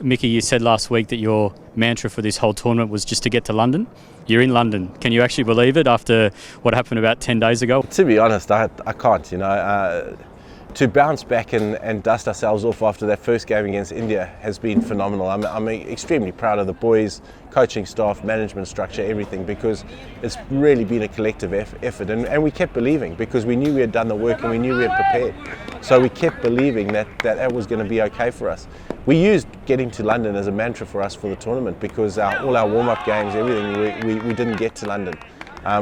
Mickey, you said last week that your mantra for this whole tournament was just to get to London. You're in London. Can you actually believe it after what happened about 10 days ago? To be honest, I can't. To bounce back and dust ourselves off after that first game against India has been phenomenal. I'm extremely proud of the boys, coaching staff, management structure, everything, because it's really been a collective effort. And we kept believing, because we knew we had done the work and we knew we had prepared. So we kept believing that was going to be okay for us. We used getting to London as a mantra for us for the tournament, because all our warm-up games, everything, we didn't get to London.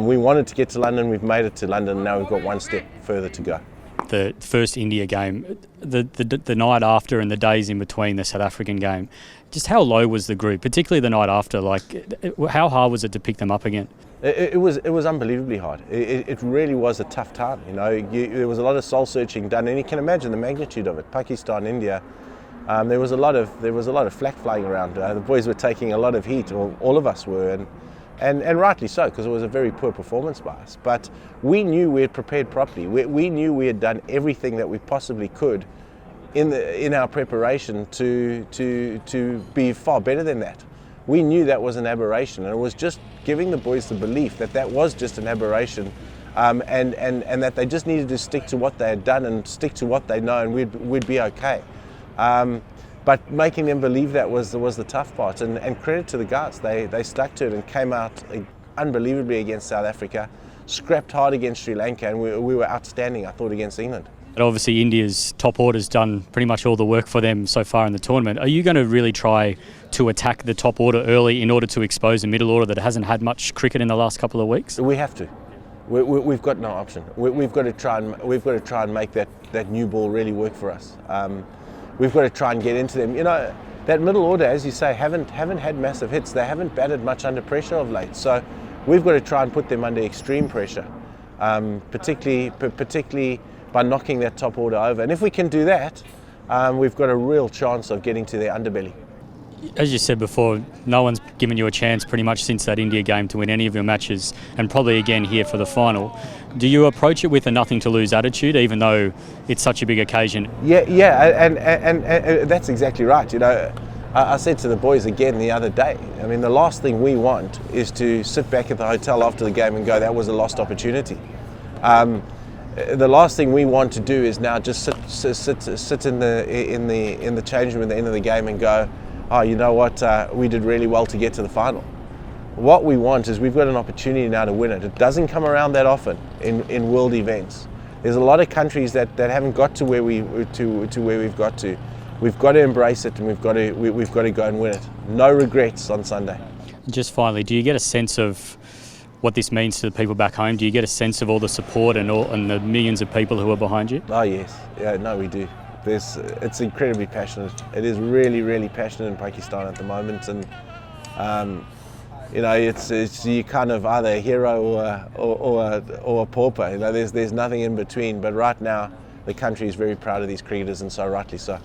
We wanted to get to London, we've made it to London, and now we've got one step further to go. The first India game, the night after and the days in between the South African game, just how low was the group, particularly the night after? How hard was it to pick them up again? It was unbelievably hard. It really was a tough time. There was a lot of soul searching done, and you can imagine the magnitude of it. Pakistan, India, there was a lot of flak flying around. The boys were taking a lot of heat, or all of us were, and rightly so, because it was a very poor performance by us. But we knew we had prepared properly. We knew we had done everything that we possibly could in our preparation to be far better than that. We knew that was an aberration, and it was just giving the boys the belief that was just an aberration, and that they just needed to stick to what they had done and stick to what they know, and we'd be okay. But making them believe that was the tough part, and credit to the guys. They stuck to it and came out unbelievably against South Africa, scrapped hard against Sri Lanka, and we were outstanding, I thought, against England. But obviously India's top order's done pretty much all the work for them so far in the tournament. Are you going to really try to attack the top order early in order to expose the middle order that hasn't had much cricket in the last couple of weeks? We have to. We've got no option. We've got to try and make that new ball really work for us. We've got to try and get into them. That middle order, as you say, haven't had massive hits. They haven't batted much under pressure of late. So we've got to try and put them under extreme pressure, particularly by knocking that top order over. And if we can do that, we've got a real chance of getting to their underbelly. As you said before, no one's given you a chance pretty much since that India game to win any of your matches, and probably again here for the final. Do you approach it with a nothing to lose attitude, even though it's such a big occasion? Yeah, and that's exactly right. I said to the boys again the other day, the last thing we want is to sit back at the hotel after the game and go, that was a lost opportunity. The last thing we want to do is now just sit in the changing room at the end of the game and go, oh, you know what, we did really well to get to the final. What we want is we've got an opportunity now to win it. It doesn't come around that often in world events. There's a lot of countries that haven't got to where we've got to. We've got to embrace it, and we've got to go and win it. No regrets on Sunday. Just finally, do you get a sense of what this means to the people back home? Do you get a sense of all the support and the millions of people who are behind you? Oh yes, yeah, no, we do. It's incredibly passionate. It is really, really passionate in Pakistan at the moment, and it's you kind of either a hero or a pauper. There's nothing in between. But right now, the country is very proud of these cricketers, and so rightly so.